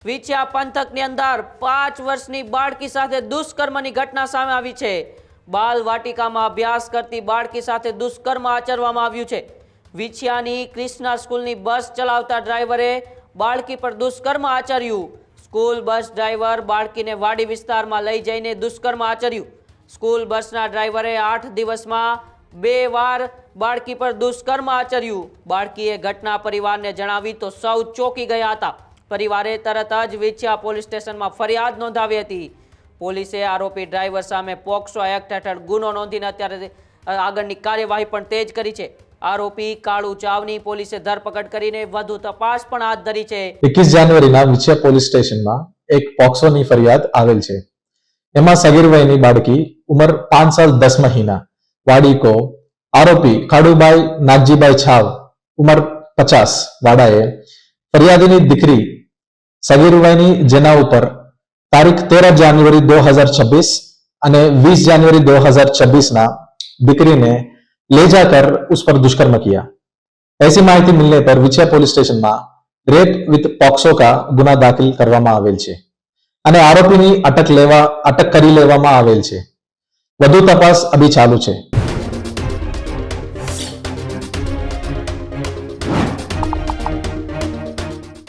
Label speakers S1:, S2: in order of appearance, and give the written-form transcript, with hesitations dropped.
S1: વિછિયા પંથકની અંદર 5 વર્ષની બાળકી સાથે દુષ્કર્મની ઘટના સામે આવી છે। બાલ વાટિકામાં અભ્યાસ કરતી બાળકી સાથે દુષ્કર્મ આચરવામાં આવ્યું છે। વિછિયાની ક્રિષ્ના સ્કૂલની બસ ચલાવતા ડ્રાઈવરે બાળકી પર દુષ્કર્મ આચર્યું। સ્કૂલ બસ ડ્રાઈવર બાળકીને વાડી વિસ્તારમાં લઈ જઈને દુષ્કર્મ આચર્યું। સ્કૂલ બસના ડ્રાઈવરે 8 દિવસમાં 2 વાર બાળકી પર દુષ્કર્મ આચર્યું। બાળકીએ ઘટના પરિવારને જણાવી તો સૌ ચોંકી ગયા હતા। પરિવારે તરત જ વિછિયા પોલીસ સ્ટેશનમાં ફરિયાદ નોંધાવી હતી। પોલીસે આરોપી ડ્રાઈવર સામે પોક્સો એક્ટ હેઠળ ગુનો નોંધીને અત્યારે આગળની કાર્યવાહી પણ તેજ કરી છે। આરોપી કાળુ ચાવની પોલીસે ધરપકડ કરીને વધુ તપાસ પણ હાથ ધરી છે।
S2: 21 જાન્યુઆરીના વિછિયા પોલીસ સ્ટેશનમાં એક પોક્સોની ફરિયાદ આવેલ છે। એમાં સગીર વયની બાળકી ઉંમર 5 साल 10 महीना वाड़ी को आरोपी खाड़ूभाई नागजीभाई छाव उम्र 50 वाड़ाए फरियादीनी दीकरी सगीर वयनी जेना ऊपर तारीख 13 जान्युआरी 2026 અને 20 जनवरी 2026 ना दीकरी ने ले जाकर उस पर दुष्कर्म किया। ऐसी माहिती मिलने पर विछिया पुलिस स्टेशन में रेप विथ पॉक्सो का गुना दाखिल કરવામાં આવેલ છે અને આરોપીની અટક કરી લેવામાં આવેલ છે। વધુ તપાસ અભી ચાલુ છે।